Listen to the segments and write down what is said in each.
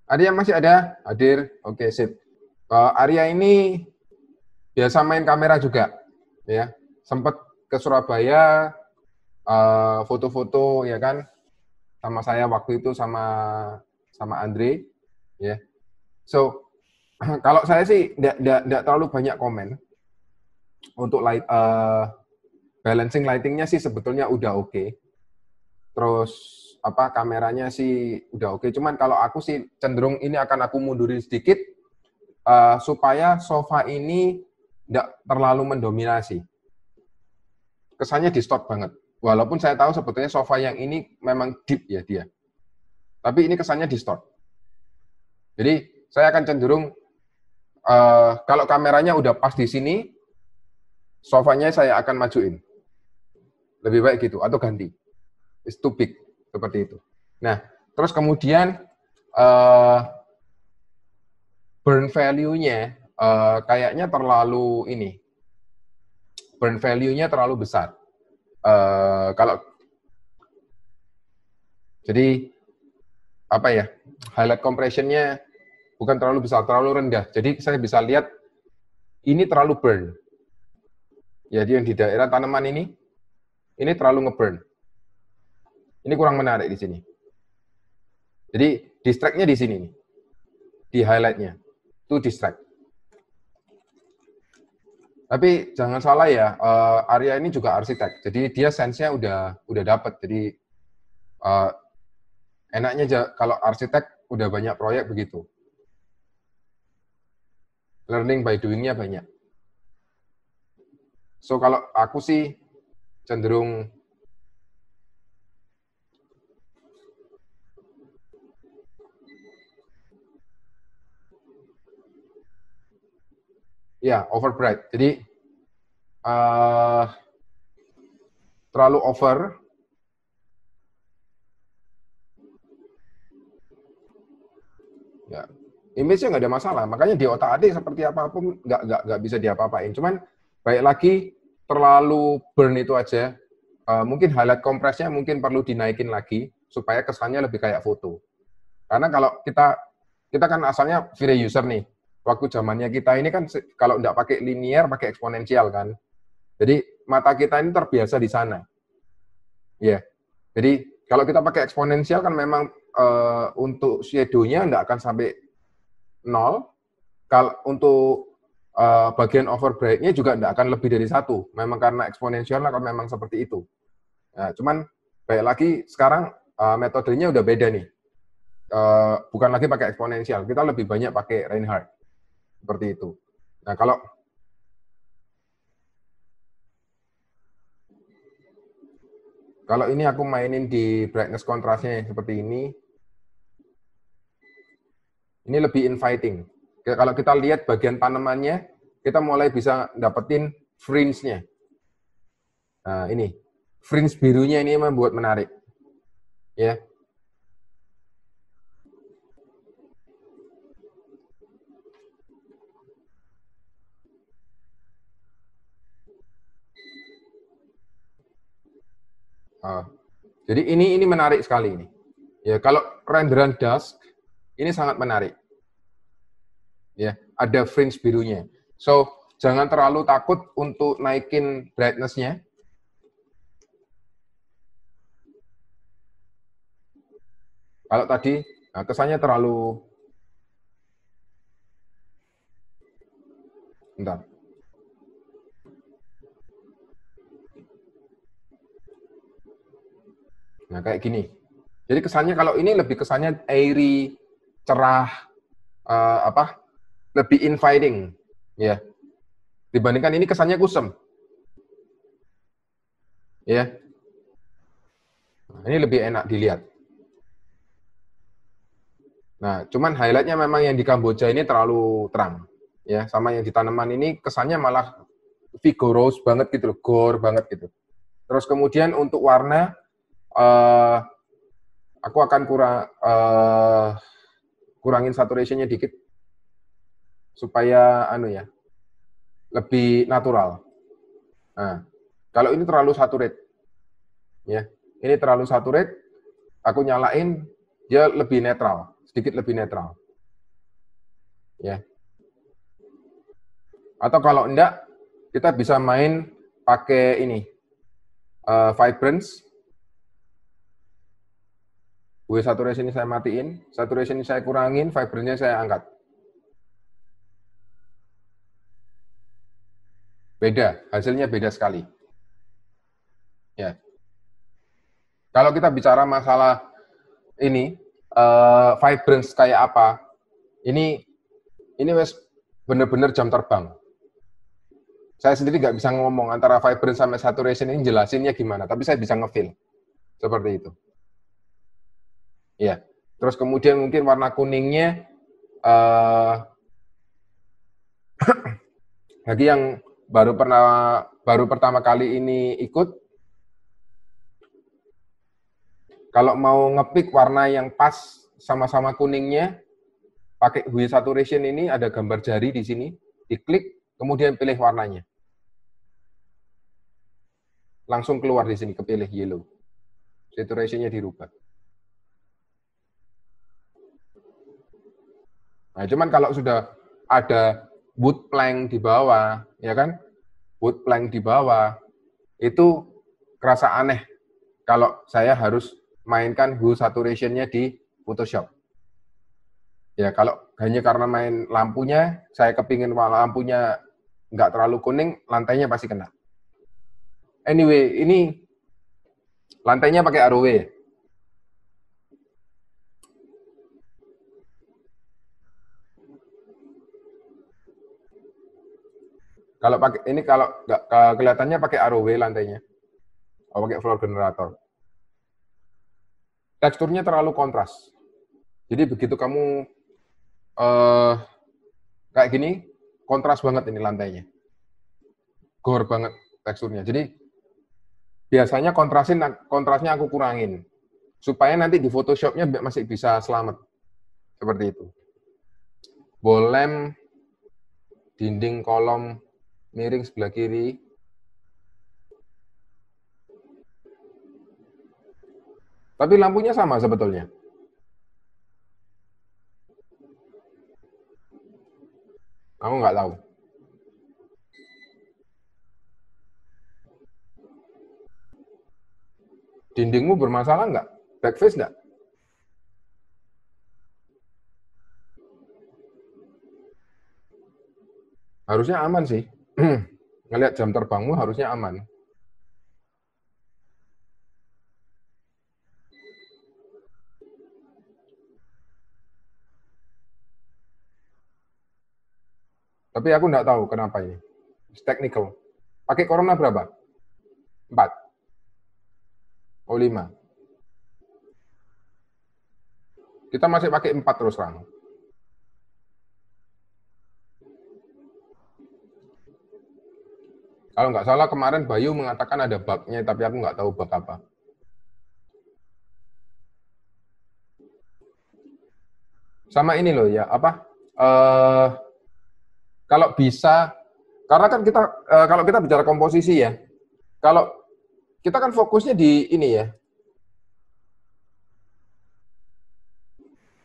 Arya masih ada? Hadir. Oke, sip. Arya ini biasa main kamera juga, ya. Sempat ke Surabaya, foto-foto, ya kan, sama saya waktu itu sama Andre, ya. So, kalau saya sih tidak terlalu banyak komen untuk balancing lightingnya sih sebetulnya udah oke. Terus kameranya sih udah oke. Cuman kalau aku sih cenderung ini akan aku mundurin sedikit supaya sofa ini tidak terlalu mendominasi. Kesannya distort banget. Walaupun saya tahu sebetulnya sofa yang ini memang deep ya dia. Tapi ini kesannya distort. Jadi saya akan cenderung kalau kameranya udah pas di sini, sofanya saya akan majuin. Lebih baik gitu, atau ganti. It's too big, seperti itu. Nah, terus kemudian burn value-nya kayaknya terlalu burn value-nya terlalu besar. Jadi highlight compression-nya bukan terlalu besar, terlalu rendah. Jadi saya bisa lihat ini terlalu burn. Jadi yang di daerah tanaman ini terlalu nge-burn. Ini kurang menarik di sini. Jadi distract-nya di sini nih. Di highlight-nya. Itu distract. Tapi jangan salah ya, Arya ini juga arsitek. Jadi dia sense-nya udah dapat. Jadi enaknya kalau arsitek udah banyak proyek begitu. Learning by doing-nya banyak. So kalau aku sih cenderung ya overbright. Jadi terlalu over. Ya, image-nya nggak ada masalah. Makanya di otak adik seperti apapun nggak bisa diapa-apain. Cuman baik lagi terlalu burn itu aja. Mungkin highlight compress-nya mungkin perlu dinaikin lagi supaya kesannya lebih kayak foto. Karena kalau kita kan asalnya video user nih. Waktu zamannya kita ini kan kalau nggak pakai linear, pakai eksponensial kan. Jadi mata kita ini terbiasa di sana. Ya. Jadi kalau kita pakai eksponensial kan memang untuk shadow-nya nggak akan sampai 0. Kalau untuk bagian overbright-nya juga nggak akan lebih dari 1. Memang karena eksponensial akan memang seperti itu. Nah, cuman baik lagi sekarang metodenya udah beda nih. Bukan lagi pakai eksponensial, kita lebih banyak pakai Reinhardt. Seperti itu. Nah, kalau ini aku mainin di brightness kontrasnya seperti ini lebih inviting. Kalau kita lihat bagian tanamannya, kita mulai bisa dapetin fringe-nya. Nah, ini. Fringe birunya ini membuat menarik. Ya. Jadi ini menarik sekali ini. Ya, kalau renderan dusk ini sangat menarik. Ya, ada fringe birunya. So, jangan terlalu takut untuk naikin brightness-nya. Kalau tadi kesannya terlalu bentar. Nah, kayak gini. Jadi kesannya kalau ini lebih kesannya airy, cerah, lebih inviting, ya. Dibandingkan ini kesannya kusem, ya. Nah, ini lebih enak dilihat. Nah, cuman highlightnya memang yang di Kamboja ini terlalu terang, ya. Sama yang di tanaman ini kesannya malah vigorous banget gitu, gore banget gitu. Terus kemudian untuk warna, aku akan kurangin saturation-nya dikit supaya lebih natural. Nah, kalau ini terlalu saturate, ya, ini terlalu saturate, aku nyalain dia lebih netral sedikit lebih netral. Ya. Atau kalau enggak, kita bisa main pakai ini, vibrance. Hue saturation ini saya matiin, saturation ini saya kurangin, vibrance-nya saya angkat. Beda, hasilnya beda sekali. Ya. Kalau kita bicara masalah ini, vibrance kayak apa, ini wes bener-bener jam terbang. Saya sendiri nggak bisa ngomong antara vibrance sama saturation ini jelasinnya gimana, tapi saya bisa nge-feel. Seperti itu. Ya. Terus kemudian mungkin warna kuningnya, bagi yang baru pertama kali ini ikut, kalau mau ngepick warna yang pas sama-sama kuningnya, pakai hue saturation ini ada gambar jari di sini, diklik, kemudian pilih warnanya. Langsung keluar di sini, kepilih yellow. Saturation-nya dirubah. Nah, cuman kalau sudah ada wood plank di bawah, ya kan? Wood plank di bawah, itu kerasa aneh kalau saya harus mainkan hue saturation-nya di Photoshop. Ya, kalau hanya karena main lampunya, saya kepingin lampunya nggak terlalu kuning, lantainya pasti kena. Anyway, ini lantainya pakai ROW. Kalau pakai ini, kalau nggak kelihatannya pakai ROW lantainya, pakai floor generator. Teksturnya terlalu kontras. Jadi begitu kamu kayak gini, kontras banget ini lantainya. Gor banget teksturnya. Jadi biasanya kontrasnya aku kurangin. Supaya nanti di Photoshop-nya masih bisa selamat. Seperti itu. Bolem, dinding kolom miring sebelah kiri. Tapi lampunya sama sebetulnya. Aku nggak tahu. Dindingmu bermasalah nggak? Backface nggak? Harusnya aman sih. Ngelihat jam terbangmu harusnya aman. Tapi aku nggak tahu kenapa ini. It's technical. Pakai Corona berapa? 4. Oh, 5. Kita masih pakai 4 terus terang. Kalau nggak salah kemarin Bayu mengatakan ada bug-nya, tapi aku nggak tahu bug apa. Sama ini loh ya, apa? Kalau bisa, karena kan kita, kalau kita bicara komposisi ya, kalau kita kan fokusnya di ini ya.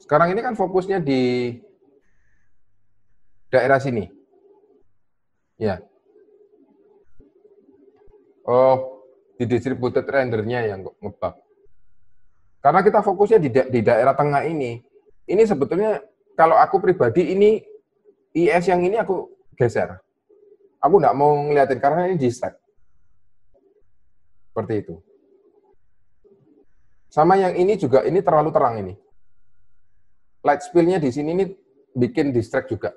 Sekarang ini kan fokusnya di daerah sini. Ya. Oh, di distributed rendernya yang ngebug. Karena kita fokusnya di daerah tengah ini. Ini sebetulnya kalau aku pribadi ini IS yang ini aku geser. Aku nggak mau ngeliatin karena ini distract. Seperti itu. Sama yang ini juga, ini terlalu terang ini. Light spill-nya di sini ini bikin distract juga.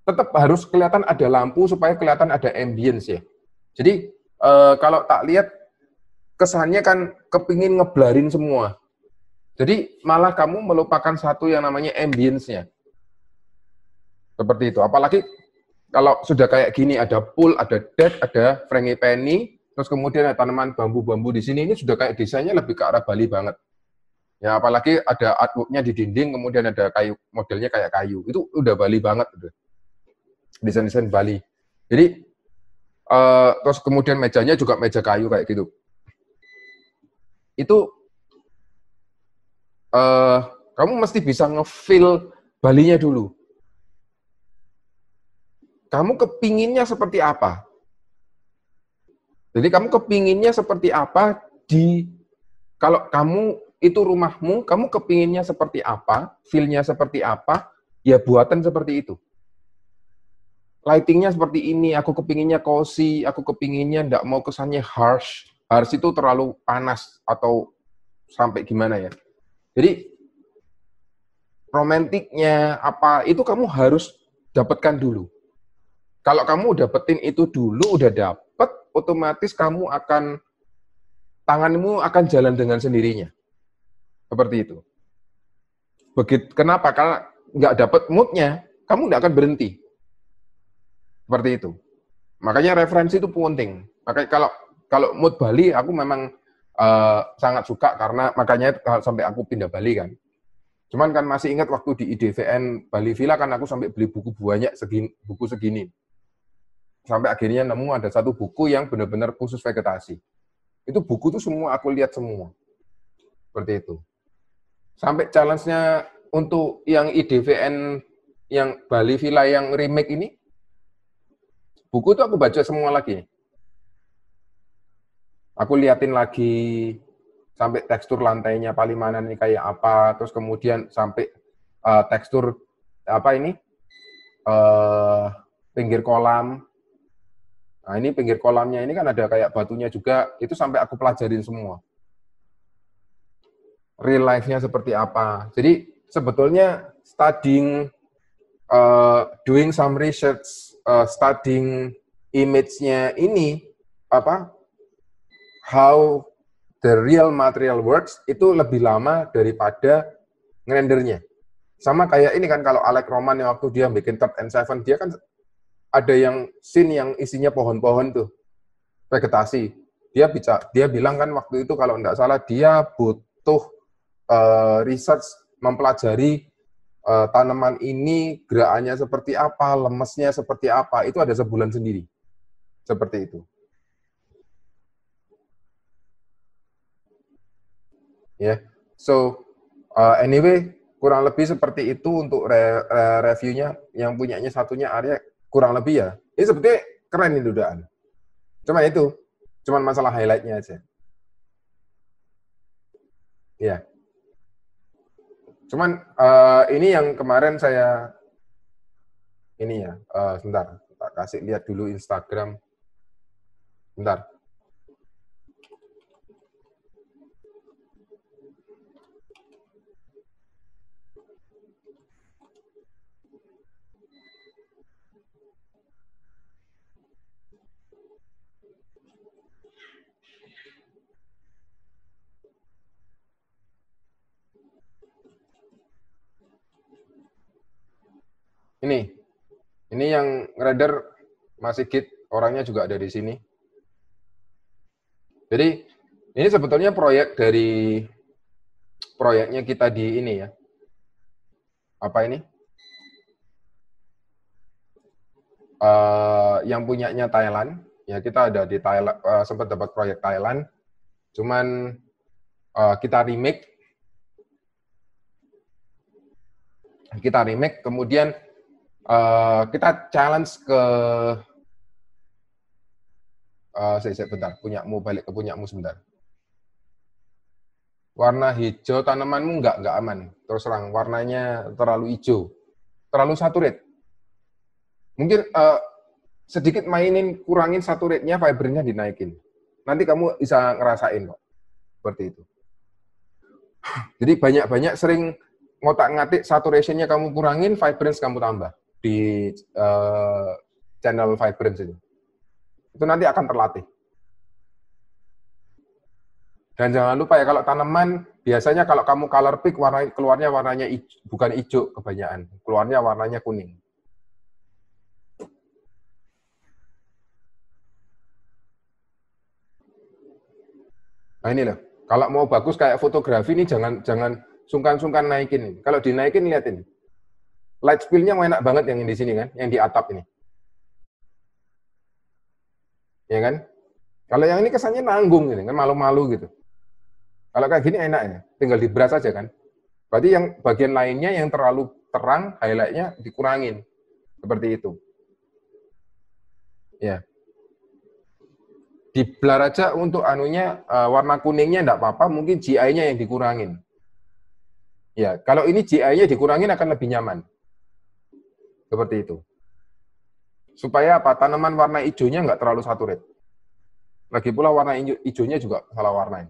Tetap harus kelihatan ada lampu supaya kelihatan ada ambience ya. Jadi kalau tak lihat kesannya kan kepingin ngeblarin semua. Jadi malah kamu melupakan satu yang namanya ambience-nya. Seperti itu. Apalagi kalau sudah kayak gini, ada pool, ada deck, ada frangipani, terus kemudian ada tanaman bambu-bambu di sini, ini sudah kayak desainnya lebih ke arah Bali banget. Ya, apalagi ada artwork-nya di dinding, kemudian ada kayu, modelnya kayak kayu. Itu udah Bali banget. Desain-desain Bali. Jadi, terus kemudian mejanya juga meja kayu kayak gitu. Itu Kamu mesti bisa nge-feel Balinya dulu. Kamu kepinginnya seperti apa? Jadi kamu kepinginnya seperti apa kalau kamu itu rumahmu, kamu kepinginnya seperti apa, feel-nya seperti apa, ya buatan seperti itu. Lighting-nya seperti ini, aku kepinginnya cozy, aku kepinginnya nggak mau kesannya harsh. Harsh itu terlalu panas atau sampai gimana ya. Jadi romantiknya apa, itu kamu harus dapatkan dulu. Kalau kamu dapetin itu dulu, udah dapet, otomatis kamu akan, tanganmu akan jalan dengan sendirinya. Seperti itu. Kenapa? Karena nggak dapet mood-nya, kamu nggak akan berhenti. Seperti itu. Makanya referensi itu penting. Makanya kalau mood Bali, aku memang sangat suka karena makanya sampai aku pindah Bali kan. Cuman kan masih ingat waktu di IDVN Bali Villa kan aku sampai beli buku banyak buku segini. Sampai akhirnya nemu ada satu buku yang benar-benar khusus vegetasi. Itu buku itu semua aku lihat semua. Seperti itu. Sampai challenge-nya untuk yang IDVN, yang Bali Villa yang remake ini, buku itu aku baca semua lagi. Aku liatin lagi, sampai tekstur lantainya Palimanan ini kayak apa, terus kemudian sampai tekstur apa ini, pinggir kolam. Nah, ini pinggir kolamnya ini kan ada kayak batunya juga, itu sampai aku pelajarin semua. Real life-nya seperti apa. Jadi sebetulnya doing some research, studying image-nya ini, how the real material works, itu lebih lama daripada ngerendernya. Sama kayak ini kan, kalau Alex Roman yang waktu dia bikin Third and Seven, dia kan ada yang scene yang isinya pohon-pohon tuh, vegetasi. Dia bilang kan waktu itu kalau enggak salah dia butuh research mempelajari tanaman ini gerakannya seperti apa, lemesnya seperti apa, itu ada sebulan sendiri. Seperti itu. Ya. Yeah. So anyway, kurang lebih seperti itu untuk reviewnya. Yang punyanya satunya Arya kurang lebih ya. Ini sebetulnya keren ini dudaan. Cuman masalah highlight-nya aja. Ya. Cuman ini yang kemarin saya ini ya, sebentar, tak kasih lihat dulu Instagram. Bentar. Ini yang ngerender Mas Sigit, orangnya juga ada di sini. Jadi ini sebetulnya proyeknya kita di ini ya. Apa ini? Yang punyanya Thailand. Ya kita ada di Thailand, sempat dapat proyek Thailand. Cuman kita remake. Kemudian kita challenge ke bentar, balik ke punyamu sebentar. Warna hijau tanamanmu nggak aman. Terus terang, warnanya terlalu hijau. Terlalu saturate. Mungkin sedikit kurangin saturate-nya, fibernya dinaikin. Nanti kamu bisa ngerasain kok. Seperti itu. Jadi banyak sering ngotak-ngatik saturation-nya kamu kurangin, vibrance kamu tambah di channel vibrance itu. Itu nanti akan terlatih. Dan jangan lupa ya, kalau tanaman, biasanya kalau kamu color pick, keluarnya warnanya bukan hijau kebanyakan. Keluarnya warnanya kuning. Nah ini loh, kalau mau bagus kayak fotografi ini jangan sungkan-sungkan naikin. Kalau dinaikin, lihat ini. Light spill-nya enak banget yang di sini kan, yang di atap ini. Ya kan? Kalau yang ini kesannya nanggung, gitu, kan malu-malu gitu. Kalau kayak gini enak ya, tinggal dibras aja kan. Berarti yang bagian lainnya yang terlalu terang, highlight-nya dikurangin. Seperti itu. Ya. Di blur aja untuk anunya warna kuningnya enggak apa-apa, mungkin GI-nya yang dikurangin. Ya, kalau ini GI-nya dikurangin akan lebih nyaman. Seperti itu. Supaya apa? Tanaman warna hijaunya nggak terlalu saturate. Lagi pula warna hijaunya juga salah warna.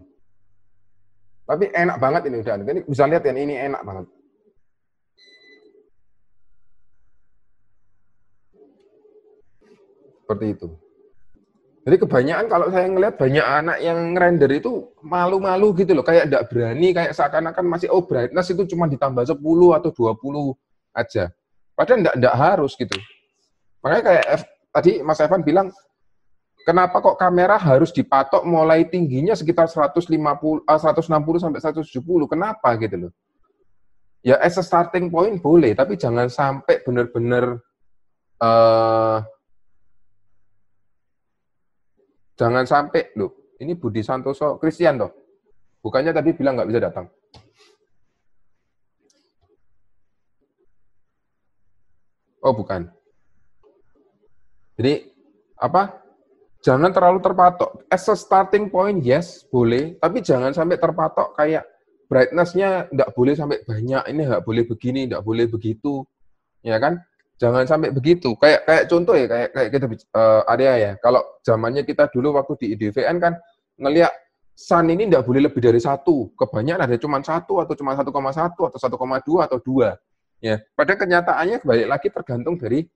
Tapi enak banget ini udah. Ini bisa lihat ya, ini enak banget. Seperti itu. Jadi kebanyakan kalau saya ngelihat banyak anak yang render itu malu-malu gitu loh, kayak enggak berani, kayak seakan-akan masih brightness itu cuma ditambah 10 atau 20 aja. Padahal enggak harus gitu. Makanya kayak tadi Mas Evan bilang, kenapa kok kamera harus dipatok mulai tingginya sekitar 160 sampai 170? Kenapa gitu loh? Ya as a starting point boleh, tapi jangan sampai benar-benar jangan sampai, loh, ini Budi Santoso, Christian toh? Bukannya tadi bilang nggak bisa datang? Oh, bukan. Jadi, apa? Jangan terlalu terpatok. As a starting point, yes, boleh. Tapi jangan sampai terpatok kayak brightness-nya nggak boleh sampai banyak, ini nggak boleh begini, nggak boleh begitu. Ya kan? Jangan sampai begitu. Kayak contoh ya, kayak kita Arya ya. Kalau zamannya kita dulu waktu di IDVN kan ngelihat sun ini nggak boleh lebih dari 1. Kebanyakan ada cuma 1 atau cuma 1,1 atau 1,2 atau 2. Ya, pada kenyataannya balik lagi tergantung dari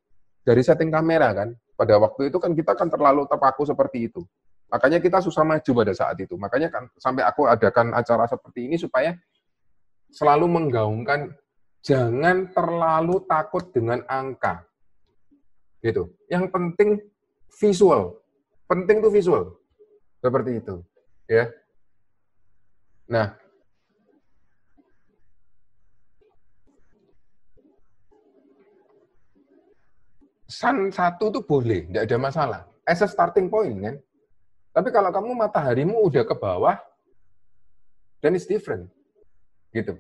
setting kamera kan. Pada waktu itu kan kita kan terlalu terpaku seperti itu. Makanya kita susah maju pada saat itu. Makanya kan sampai aku adakan acara seperti ini supaya selalu menggaungkan jangan terlalu takut dengan angka. Gitu. Yang penting visual. Penting tuh visual. Seperti itu. Ya. Nah, sun 1 tuh boleh, nggak ada masalah. As a starting point kan. Tapi kalau kamu mataharimu udah ke bawah, then it's different. Gitu.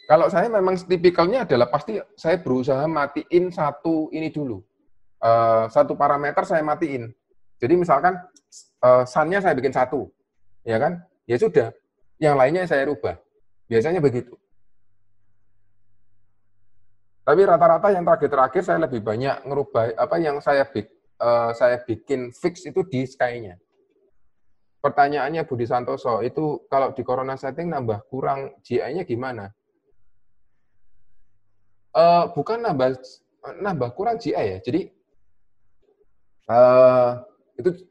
Kalau saya memang tipikalnya adalah pasti saya berusaha matiin satu ini dulu. Satu parameter saya matiin. Jadi misalkan sun-nya saya bikin 1, ya kan? Ya sudah, yang lainnya saya rubah. Biasanya begitu. Tapi rata-rata yang terakhir-terakhir saya lebih banyak ngerubah apa yang saya bikin fix itu di sky-nya. Pertanyaannya Budi Santoso, itu kalau di Corona setting nambah kurang GI-nya gimana? Bukan nambah kurang GI ya. Jadi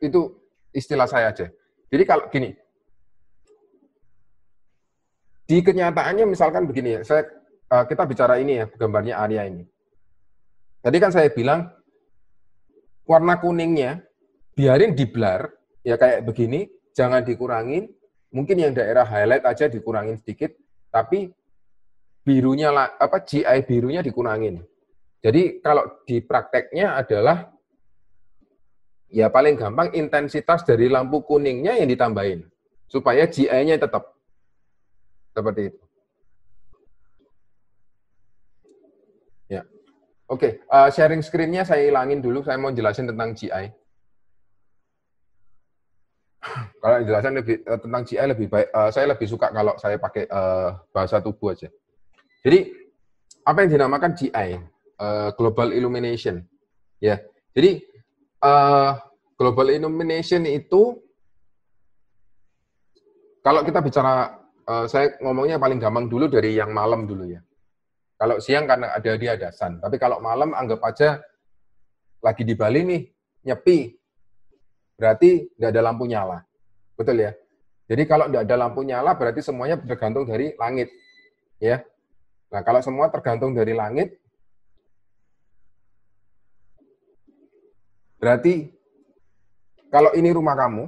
itu istilah saya aja. Jadi kalau gini, di kenyataannya misalkan begini ya, kita bicara ini ya, gambarnya Arya ini. Tadi kan saya bilang warna kuningnya biarin di blur ya kayak begini, jangan dikurangin. Mungkin yang daerah highlight aja dikurangin sedikit, tapi birunya GI birunya dikurangin. Jadi kalau di prakteknya adalah ya paling gampang intensitas dari lampu kuningnya yang ditambahin supaya GI-nya tetap seperti itu. Ya. Oke, sharing screen-nya saya hilangin dulu, saya mau jelasin tentang GI. Kalau jelasan tentang GI lebih baik, saya lebih suka kalau saya pakai bahasa tubuh aja. Jadi apa yang dinamakan GI? Global Illumination. Ya. Jadi Global Illumination itu kalau kita bicara, saya ngomongnya paling gampang dulu dari yang malam dulu ya. Kalau siang karena dia ada sun, tapi kalau malam anggap aja lagi di Bali nih, nyepi, berarti nggak ada lampu nyala. Betul ya? Jadi kalau nggak ada lampu nyala berarti semuanya tergantung dari langit. Ya. Nah, kalau semua tergantung dari langit, berarti kalau ini rumah kamu,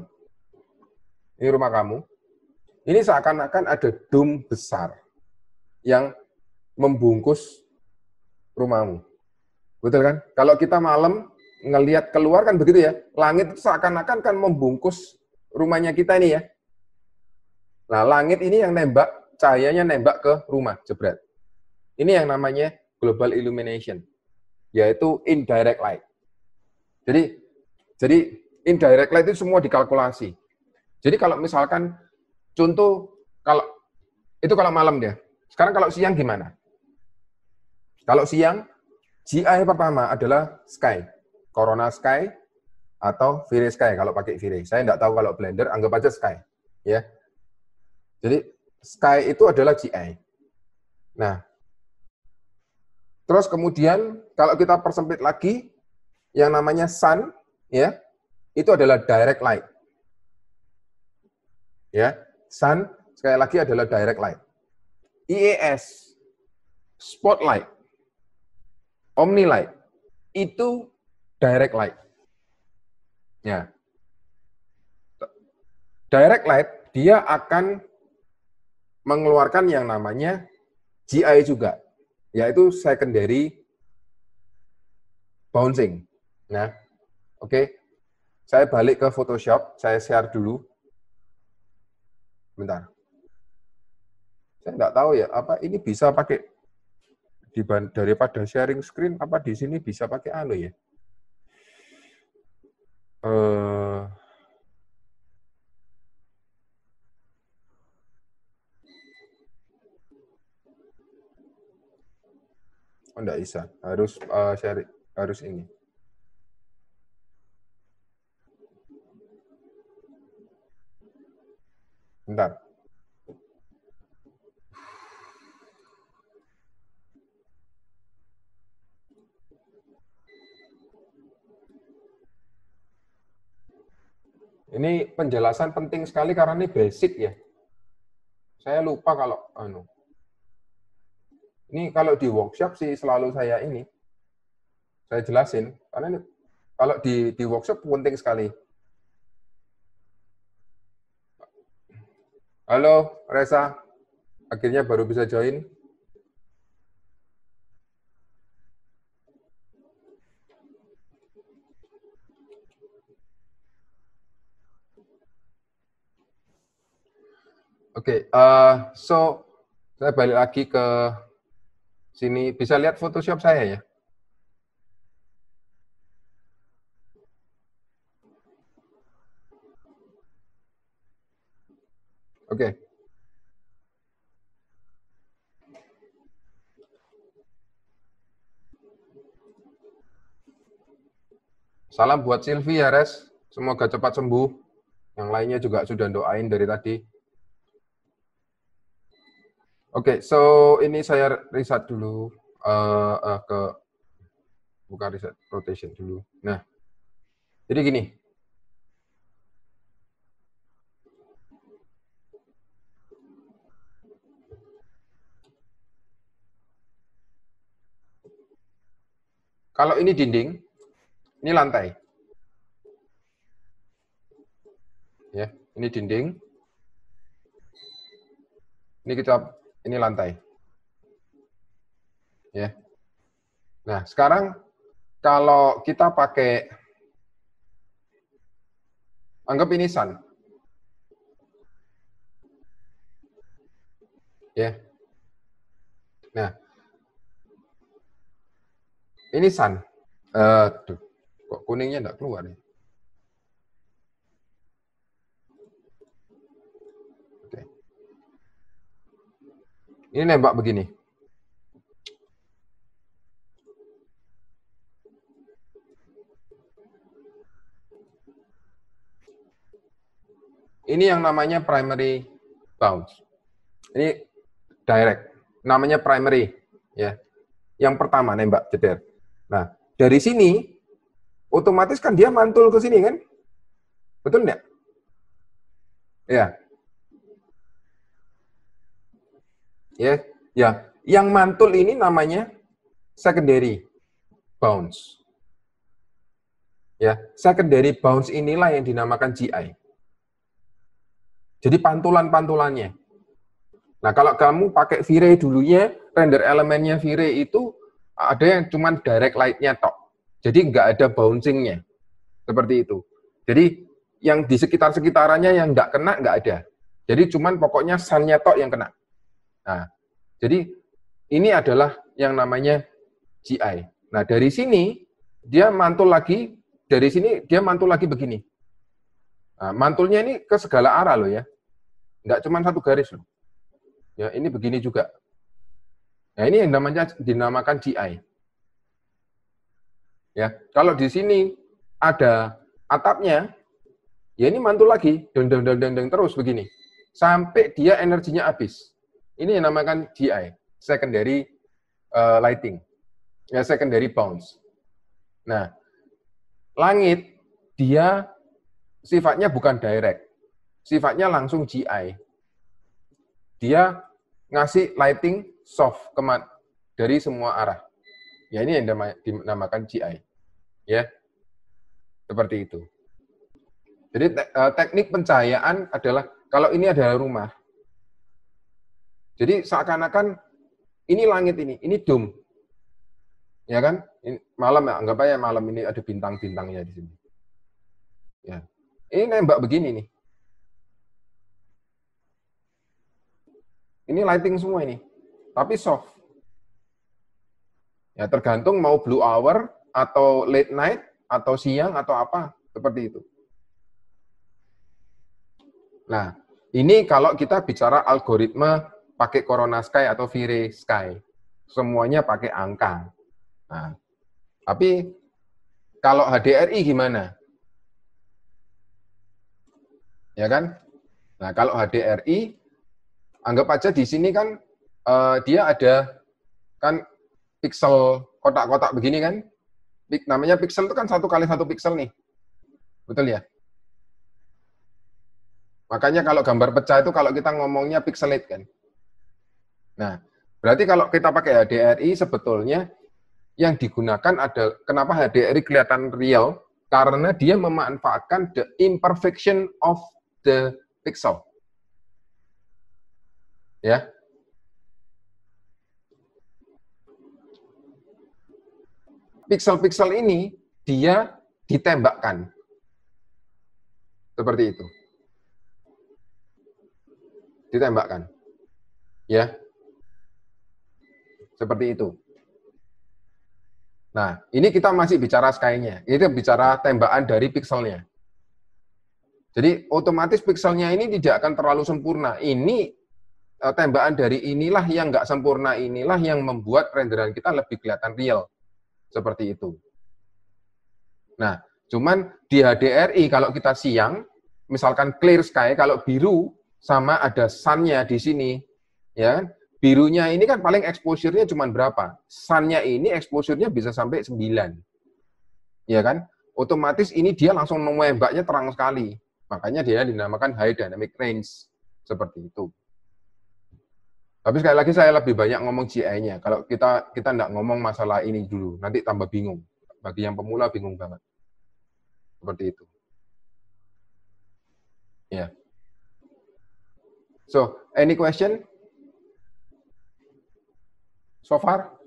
ini seakan-akan ada dome besar yang membungkus rumahmu. Betul kan? Kalau kita malam ngelihat keluar kan begitu ya, langit seakan-akan kan membungkus rumahnya kita ini ya. Nah, langit ini yang nembak cahayanya nembak ke rumah, jebret. Ini yang namanya global illumination, yaitu indirect light. Jadi indirect light itu semua dikalkulasi. Jadi kalau misalkan contoh kalau malam dia. Sekarang kalau siang gimana? Kalau siang GI pertama adalah sky, Corona sky atau Vire sky kalau pakai Vire. Saya nggak tahu kalau Blender, anggap aja sky, ya. Jadi sky itu adalah GI. Nah, terus kemudian kalau kita persempit lagi, yang namanya sun, ya, itu adalah direct light. Ya, sun sekali lagi adalah direct light. IES, spotlight, omnilight, itu direct light. Ya. Direct light dia akan mengeluarkan yang namanya GI juga, yaitu secondary bouncing. Nah, oke. Saya balik ke Photoshop, saya share dulu. Bentar. Saya nggak tahu ya, apa ini bisa pakai daripada sharing screen, apa di sini bisa pakai anu ya? Oh, nggak bisa, harus sharing, harus ini. Bentar. Ini penjelasan penting sekali karena ini basic ya. Saya lupa kalau ini kalau di workshop sih selalu saya jelasin karena ini kalau di workshop penting sekali. Halo Reza, akhirnya baru bisa join. Oke, so saya balik lagi ke sini. Bisa lihat Photoshop saya ya? Oke. Salam buat Silvi ya, Res. Semoga cepat sembuh. Yang lainnya juga sudah doain dari tadi. Oke, so ini saya riset dulu bukan riset, rotation dulu. Nah, jadi gini. Kalau ini dinding, ini lantai. Ya, ini dinding. Ini lantai. Ya. Nah, sekarang kalau kita pakai anggap ini sun. Ya. Nah, ini sun. Kok kuningnya enggak keluar nih? Oke. Ini nembak begini. Ini yang namanya primary bounce. Ini direct. Namanya primary. Ya. Yang pertama nembak jeder. Nah, dari sini otomatis kan dia mantul ke sini kan? Betul enggak? Ya. Ya, ya. Yang mantul ini namanya secondary bounce. Ya, secondary bounce inilah yang dinamakan GI. Jadi pantulan-pantulannya. Nah, kalau kamu pakai Vire dulunya, render elemennya Vire itu ada yang cuma direct light-nya tok. Jadi nggak ada bouncing-nya. Seperti itu. Jadi yang di sekitar-sekitarannya yang nggak kena, nggak ada. Jadi cuman pokoknya sun-nya tok yang kena. Nah, jadi ini adalah yang namanya GI. Nah, dari sini dia mantul lagi, dari sini dia mantul lagi begini. Nah, mantulnya ini ke segala arah loh ya. Nggak cuma satu garis loh. Ya, ini begini juga. Nah, ini yang namanya dinamakan GI. Ya, kalau di sini ada atapnya, ya ini mantul lagi, deng terus begini. Sampai dia energinya habis. Ini yang namakan GI, secondary lighting. Ya, secondary bounce. Nah, langit dia sifatnya bukan direct. Sifatnya langsung GI. Dia ngasih lighting soft dari semua arah. Ya, ini yang dinamakan GI. Ya, seperti itu. Jadi teknik pencahayaan adalah, kalau ini adalah rumah, jadi seakan-akan ini langit ini dome. Ya kan? Ini malam ya, anggap aja malam ini ada bintang-bintangnya di sini. Ya. Ini nembak begini nih. Ini lighting semua ini. Tapi soft. Ya, tergantung mau blue hour atau late night atau siang atau apa, seperti itu. Nah, ini kalau kita bicara algoritma pakai Corona Sky atau Vire Sky. Semuanya pakai angka. Nah, tapi kalau HDRI gimana? Ya kan? Nah, kalau HDRI, anggap aja di sini kan dia ada kan pixel kotak-kotak begini kan? Namanya pixel itu kan 1 kali 1 pixel nih. Betul ya? Makanya kalau gambar pecah itu kalau kita ngomongnya pixelate kan. Nah, berarti kalau kita pakai HDRI sebetulnya yang digunakan ada, kenapa HDRI kelihatan real? Karena dia memanfaatkan the imperfection of the pixel. Ya. Pixel-pixel ini dia ditembakkan. Seperti itu. Ditembakkan. Ya. Seperti itu. Nah, ini kita masih bicara sky-nya. Ini bicara tembakan dari pixelnya. Jadi, otomatis pixelnya ini tidak akan terlalu sempurna. Ini tembakan dari inilah yang nggak sempurna, inilah yang membuat renderan kita lebih kelihatan real. Seperti itu. Nah, cuman di HDRI kalau kita siang, misalkan clear sky, kalau biru sama ada sun-nya di sini, ya, birunya ini kan paling exposure-nya cuma berapa? Sun-nya ini exposure-nya bisa sampai 9. Ya kan? Otomatis ini dia langsung menembaknya terang sekali. Makanya dia dinamakan high dynamic range. Seperti itu. Tapi sekali lagi saya lebih banyak ngomong GI-nya. Kalau kita nggak ngomong masalah ini dulu, nanti tambah bingung. Bagi yang pemula bingung banget. Seperti itu. Ya. Yeah. So, any question? So far?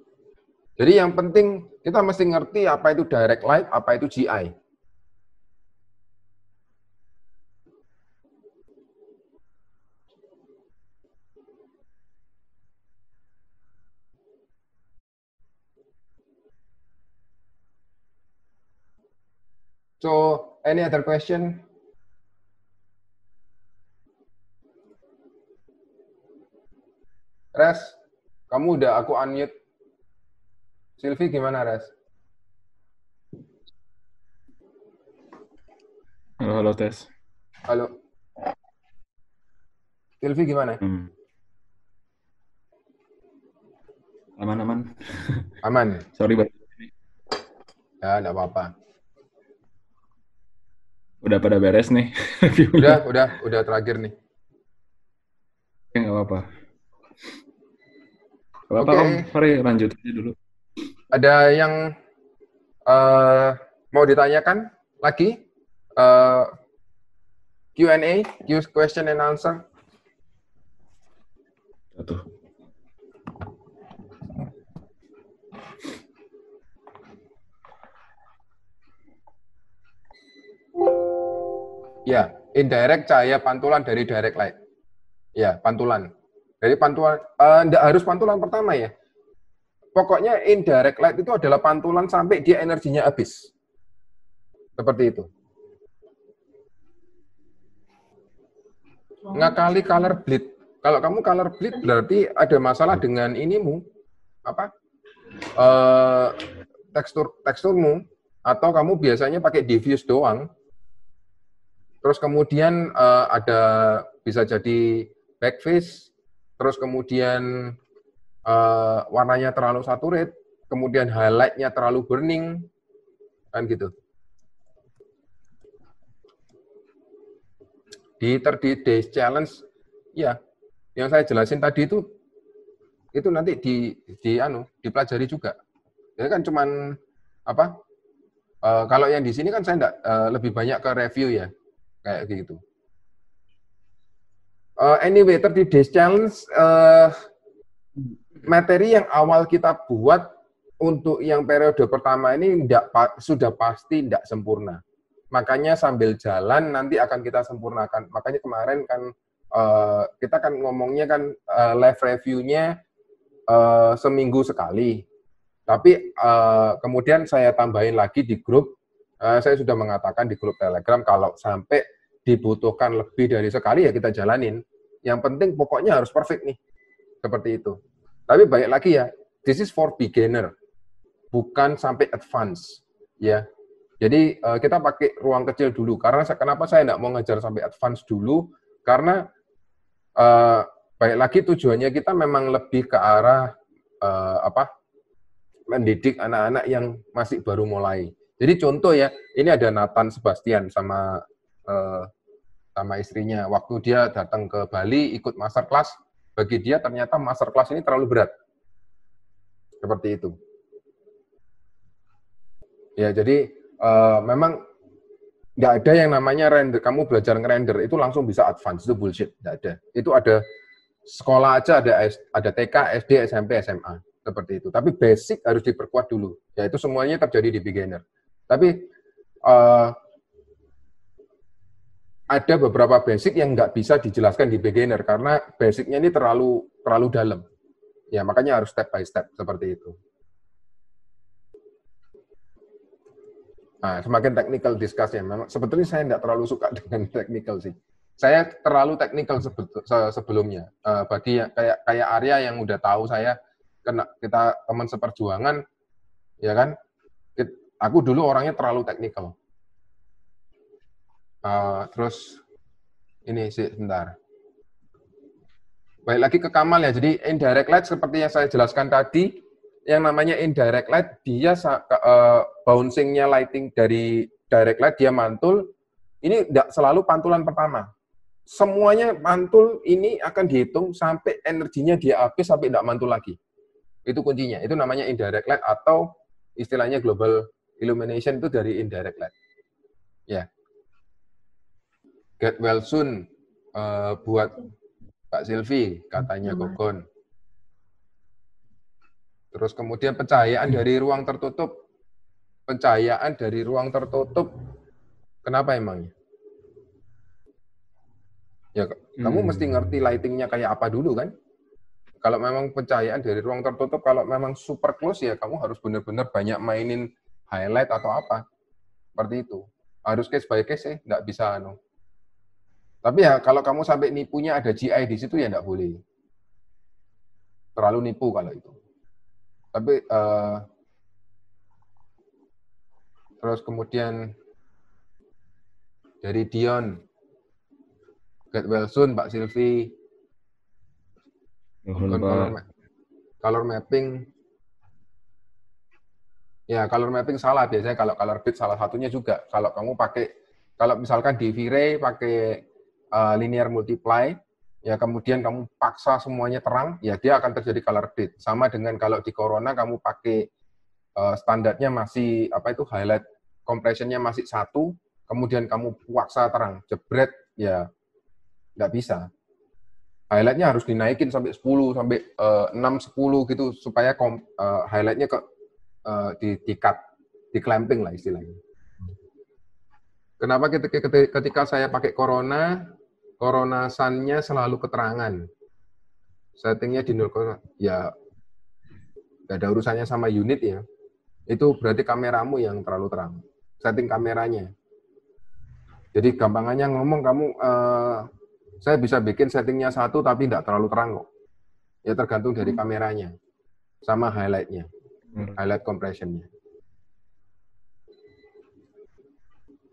Jadi yang penting kita mesti ngerti apa itu direct light, apa itu GI. So, any other question? Res, kamu udah aku unmute. Silvi gimana, Res? Halo, halo, tes. Halo. Silvi gimana? Aman. Aman. Sorry, Bang. Ya, enggak apa-apa. Udah pada beres nih. udah terakhir nih. Ya, nggak apa-apa. Oke. Mari lanjut aja dulu. Ada yang mau ditanyakan lagi? Q&A, question and answer. Tuh. Ya, indirect cahaya pantulan dari direct light. Ya, pantulan. Jadi pantulan, enggak harus pantulan pertama ya. Pokoknya indirect light itu adalah pantulan sampai dia energinya habis. Seperti itu. Ngakali color bleed. Kalau kamu color bleed berarti ada masalah dengan inimu, apa? Teksturmu, atau kamu biasanya pakai diffuse doang. Terus kemudian ada bisa jadi backface, terus kemudian warnanya terlalu saturate, kemudian highlight-nya terlalu burning, kan gitu. Di 30 days challenge, ya, yang saya jelasin tadi itu nanti dipelajari juga. Jadi kan cuman apa? Kalau yang di sini kan saya enggak lebih banyak ke review ya, kayak gitu. Anyway, 30 days challenge materi yang awal kita buat untuk yang periode pertama ini sudah pasti tidak sempurna. Makanya sambil jalan nanti akan kita sempurnakan. Makanya kemarin kan kita kan ngomongnya kan live review-nya seminggu sekali. Tapi kemudian saya tambahin lagi di grup, saya sudah mengatakan di grup Telegram kalau sampai dibutuhkan lebih dari sekali ya kita jalanin. Yang penting pokoknya harus perfect nih. Seperti itu. Tapi balik lagi ya, this is for beginner, bukan sampai advance, ya. Jadi kita pakai ruang kecil dulu. Karena kenapa saya tidak mau ngejar sampai advance dulu? Karena balik lagi tujuannya kita memang lebih ke arah mendidik anak-anak yang masih baru mulai. Jadi contoh ya, ini ada Nathan Sebastian sama istrinya. Waktu dia datang ke Bali ikut masterclass, bagi dia ternyata masterclass ini terlalu berat. Seperti itu. Ya, jadi memang nggak ada yang namanya render. Kamu belajar ngerender itu langsung bisa advance, itu bullshit. Nggak ada. Itu ada sekolah aja, ada TK, SD, SMP, SMA. Seperti itu. Tapi basic harus diperkuat dulu. Ya, itu semuanya terjadi di beginner. Tapi ada beberapa basic yang nggak bisa dijelaskan di beginner karena basicnya ini terlalu dalam. Ya, makanya harus step by step seperti itu. Nah, semakin technical discuss-nya. Memang sebetulnya saya nggak terlalu suka dengan technical sih. Saya terlalu technical sebelumnya. Bagi kayak Arya yang udah tahu saya, kita teman seperjuangan, ya kan? Aku dulu orangnya terlalu technical. Terus ini sih sebentar. Baik lagi ke Kamal ya. Jadi indirect light seperti yang saya jelaskan tadi, yang namanya indirect light dia bouncing-nya lighting dari direct light dia mantul. Ini tidak selalu pantulan pertama. Semuanya mantul ini akan dihitung sampai energinya dia habis sampai tidak mantul lagi. Itu kuncinya. Itu namanya indirect light atau istilahnya global illumination itu dari indirect light. Ya. Get well soon buat Pak Silvi, katanya Gogon. Terus kemudian pencahayaan dari ruang tertutup. Pencahayaan dari ruang tertutup, kenapa emangnya? Ya, kamu mesti ngerti lighting-nya kayak apa dulu kan? Kalau memang pencahayaan dari ruang tertutup, kalau memang super close ya kamu harus benar-benar banyak mainin highlight atau apa. Seperti itu. Harus case by case ya, nggak bisa Tapi ya kalau kamu sampai nipunya ada GI di situ ya nggak boleh. Terlalu nipu kalau itu. Tapi terus kemudian dari Dion, get well soon Pak Silvi. Color mapping. Ya, color mapping salah biasanya kalau color bit salah satunya juga. Kalau kamu kalau misalkan di V-Ray pakai linear multiply, ya kemudian kamu paksa semuanya terang, ya dia akan terjadi color bit. Sama dengan kalau di Corona kamu pakai standarnya masih highlight compressionnya masih 1, kemudian kamu paksa terang, jebret, ya nggak bisa. Highlightnya harus dinaikin sampai 10, sampai 6, 10 gitu, supaya highlightnya di-cut, di-clamping lah istilahnya. Kenapa ketika saya pakai Corona sun-nya selalu keterangan. settingnya di 0, ya nggak ada urusannya sama unit ya. Itu berarti kameramu yang terlalu terang. Setting kameranya. Jadi gampangannya ngomong kamu, saya bisa bikin settingnya 1 tapi nggak terlalu terang kok. Ya tergantung dari kameranya sama highlight-nya, highlight compression-nya.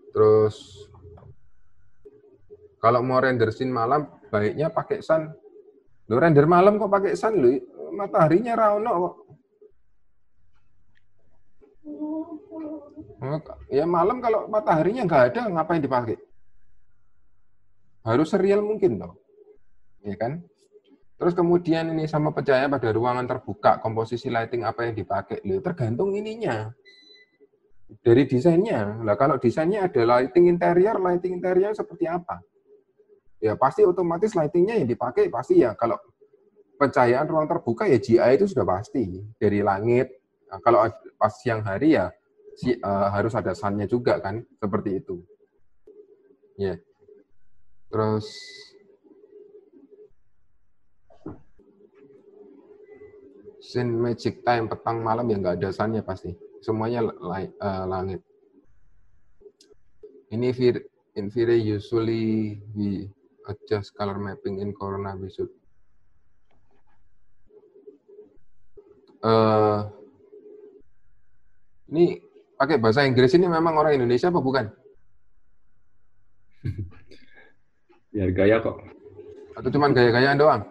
Terus kalau mau render scene malam, baiknya pakai sun. Lo render malam kok pakai sun, lo mataharinya rauno kok. Ya malam kalau mataharinya nggak ada, ngapain dipakai? Harus serial mungkin toh, ya kan? Terus kemudian ini sama pencahayaan pada ruangan terbuka, komposisi lighting apa yang dipakai, lo tergantung ininya. Dari desainnya. Lah kalau desainnya ada lighting interior seperti apa? Ya pasti otomatis lightingnya yang dipakai pasti ya kalau pencahayaan ruang terbuka ya GI itu sudah pasti dari langit. Nah, kalau pas siang hari ya harus ada sun-nya juga kan, seperti itu. Ya. Terus scene magic time petang malam ya nggak ada sun-nya pasti. Semuanya langit. Ini in Vire usually we adjust color mapping in Corona Vision. Ini pakai bahasa Inggris ini memang orang Indonesia apa bukan? Biar gaya kok. Atau cuman gaya-gayaan doang?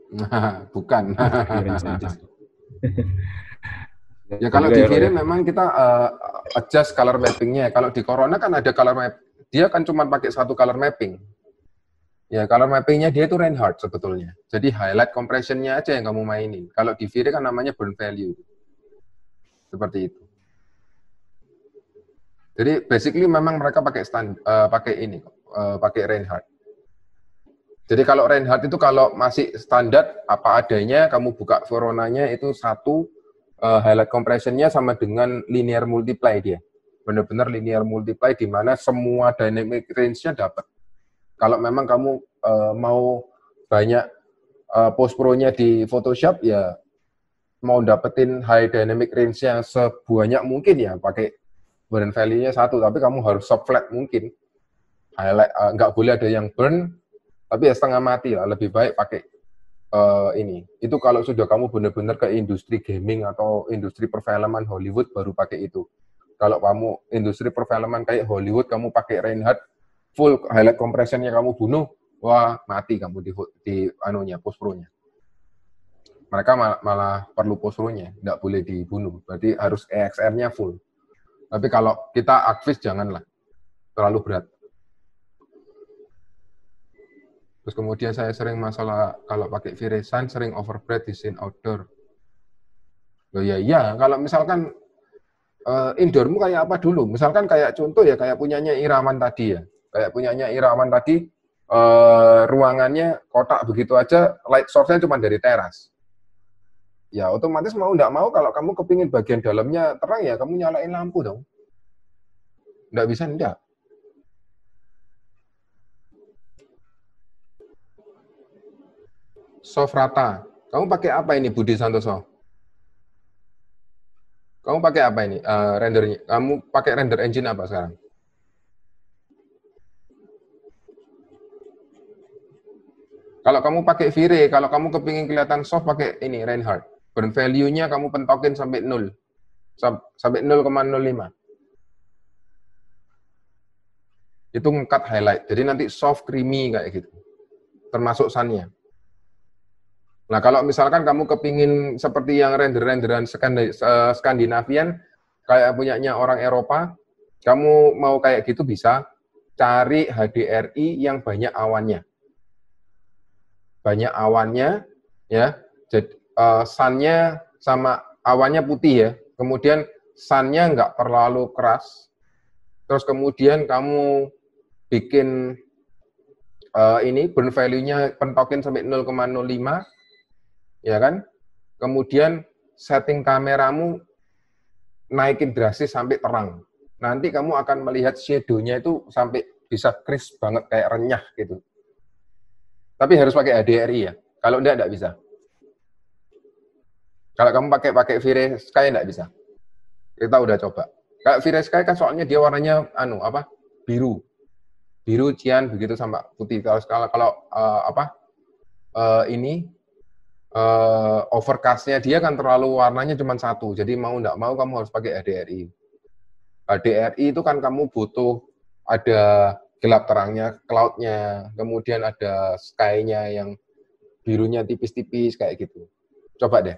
Nah, bukan. Ya kalau di Vire memang kita adjust color mapping-nya. Kalau di Corona kan ada color map. Dia kan cuma pakai satu color mapping. Ya, color mapping-nya dia itu Reinhardt sebetulnya. Jadi highlight compression-nya aja yang kamu mainin. Kalau di Vire kan namanya burn value. Seperti itu. Jadi basically memang mereka pakai pakai Reinhardt. Jadi kalau Reinhardt itu kalau masih standar apa adanya, kamu buka Veronanya itu satu highlight compression-nya sama dengan linear multiply dia. Benar-benar linear multiply di mana semua dynamic range-nya dapat. Kalau memang kamu mau banyak post pro-nya di Photoshop, ya mau dapetin high dynamic range-nya sebanyak mungkin ya pakai burn value-nya satu, tapi kamu harus soft flat mungkin. Highlight nggak boleh ada yang burn, tapi ya setengah mati lah. Lebih baik pakai ini. Itu kalau sudah kamu benar-benar ke industri gaming atau industri perfilman Hollywood baru pakai itu. Kalau kamu industri perfilman kayak Hollywood, kamu pakai Reinhardt, full highlight compression-nya kamu bunuh, wah mati kamu di anunya post pro-nya. Mereka malah perlu post pro-nya, nggak boleh dibunuh. Berarti harus EXR-nya full. Tapi kalau kita Archviz janganlah, terlalu berat. Terus kemudian saya sering masalah kalau pakai Vire Sun sering overbright di scene outdoor. Loh ya iya, kalau misalkan indoormu kayak apa dulu? Misalkan kayak contoh ya kayak punyanya Irawan tadi ya. Kayak punyanya Irawan tadi, ruangannya kotak begitu aja, light source-nya cuma dari teras. Ya otomatis mau nggak mau kalau kamu kepingin bagian dalamnya terang ya kamu nyalain lampu dong. Nggak bisa enggak. Soft rata. Kamu pakai apa ini Budi Santoso? Kamu pakai apa ini rendernya? Kamu pakai render engine apa sekarang? Kalau kamu pakai Vire, kalau kamu kepingin kelihatan soft pakai ini Reinhardt. Burn value-nya kamu pentokin sampai 0. Sampai 0,05. Itu nge-cut highlight. Jadi nanti soft creamy kayak gitu. Termasuk sun-nya. Nah, kalau misalkan kamu kepingin seperti yang render-renderan Skandinavian, kayak punyanya orang Eropa, kamu mau kayak gitu bisa cari HDRI yang banyak awannya. Banyak awannya, ya. Jadi sun-nya sama awannya putih ya. Kemudian sun-nya nggak terlalu keras. Terus kemudian kamu bikin ini burn value-nya pentokin sampai 0,05. Ya kan? Kemudian setting kameramu naikin drastis sampai terang. Nanti kamu akan melihat shadow-nya itu sampai bisa crisp banget kayak renyah gitu. Tapi harus pakai HDRI ya. Kalau enggak bisa. Kalau kamu pakai VireSky enggak bisa. Kita udah coba. Kalau VireSky kan soalnya dia warnanya biru. Biru, cian begitu sama putih. Kalau overcast-nya dia kan terlalu warnanya cuma satu. Jadi mau enggak mau kamu harus pakai HDRI. HDRI itu kan kamu butuh ada gelap terangnya, cloud-nya, kemudian ada sky-nya yang birunya tipis-tipis kayak gitu. Coba deh,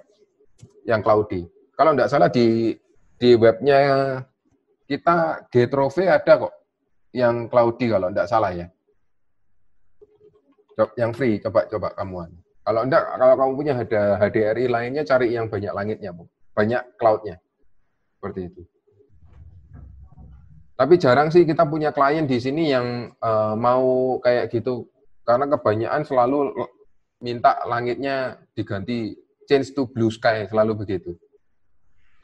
yang cloudy. Kalau enggak salah di webnya kita Getrove ada kok, yang cloudy kalau enggak salah ya. Yang free, coba kamuan. Kalau kamu punya HDRI lainnya, cari yang banyak langitnya, banyak cloud-nya. Seperti itu. Tapi jarang sih kita punya klien di sini yang mau kayak gitu. Karena kebanyakan selalu minta langitnya diganti, change to blue sky, selalu begitu.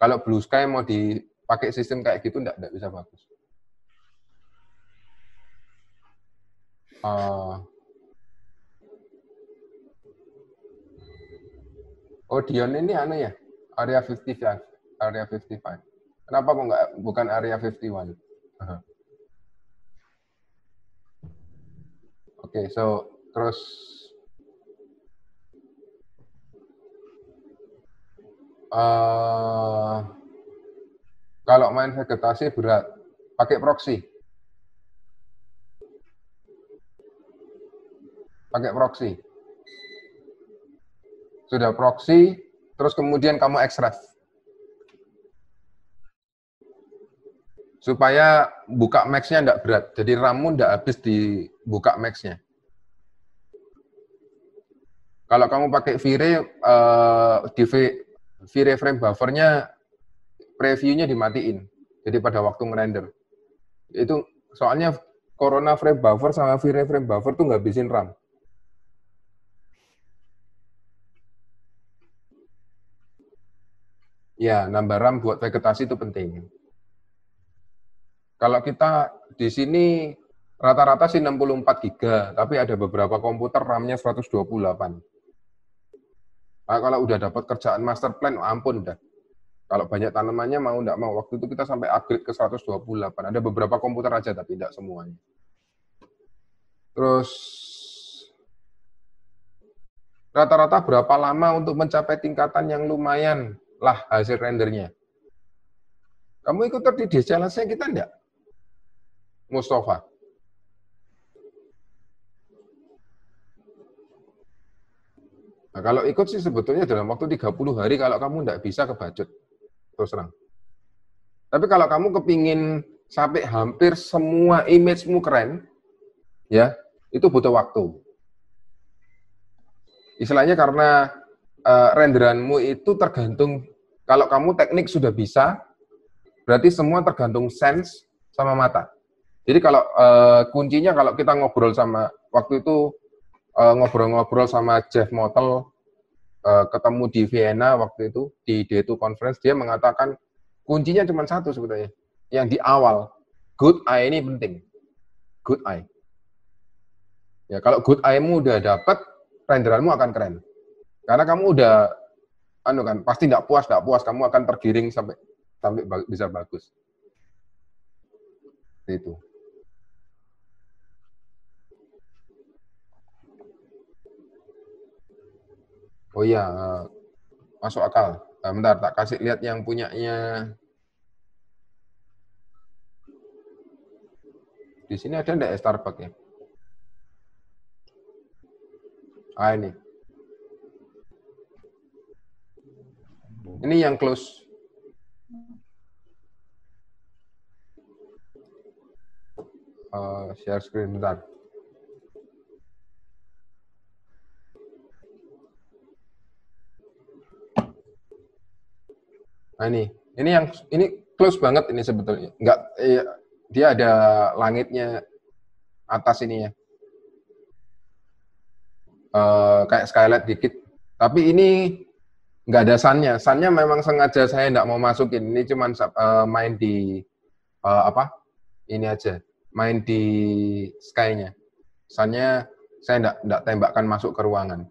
Kalau blue sky mau dipakai sistem kayak gitu, enggak bisa bagus. Dion ini ya, area 55. Kenapa kok bukan area 51? Oke, so terus kalau main vegetasi berat, pakai proxy. Pakai proxy. Sudah proxy, terus kemudian kamu extract. Supaya buka max-nya enggak berat. Jadi RAM-mu enggak habis di buka max-nya. Kalau kamu pakai Vire frame buffer-nya preview-nya dimatiin. Jadi pada waktu ngerender. Itu soalnya Corona frame buffer sama Vire frame buffer tuh nggak habisin RAM. Ya, nambah RAM buat vegetasi itu penting. Kalau kita di sini rata-rata sih 64 GB, tapi ada beberapa komputer RAM-nya 128. Nah, kalau udah dapat kerjaan master plan, ampun udah. Kalau banyak tanamannya mau enggak mau. Waktu itu kita sampai upgrade ke 128. Ada beberapa komputer aja, tapi tidak semuanya. Terus, rata-rata berapa lama untuk mencapai tingkatan yang lumayan lah hasil rendernya? Kamu ikut di challenge-nya kita enggak? Mustafa. Nah, kalau ikut sih sebetulnya dalam waktu 30 hari, kalau kamu enggak bisa kebacut. Terus terang. Tapi kalau kamu kepingin sampai hampir semua image-mu keren, ya, itu butuh waktu. Istilahnya karena renderanmu itu tergantung, kalau kamu teknik sudah bisa, berarti semua tergantung sense sama mata. Jadi kalau kuncinya kalau kita ngobrol sama, waktu itu ngobrol-ngobrol sama Jeff Mottel, ketemu di Vienna waktu itu, di D2 Conference, dia mengatakan kuncinya cuma satu sebetulnya. Yang di awal, good eye ini penting. Good eye. Ya, kalau good eye-mu udah dapat, renderanmu akan keren. Karena kamu udah, pasti nggak puas, kamu akan tergiring sampai bisa bagus. Itu. Oh iya, masuk akal. Bentar, tak kasih lihat yang punyanya. Di sini ada enggak Starbucks ya? Ini. Ini yang close. Share screen, bentar. Nah ini close banget ini sebetulnya. Enggak, dia ada langitnya atas ini ya. Kayak skylight dikit. Tapi ini nggak ada sun-nya. Sun-nya memang sengaja saya nggak mau masukin. Ini cuma main di ini aja. Main di sky-nya. Sun-nya Saya enggak tembakkan masuk ke ruangan.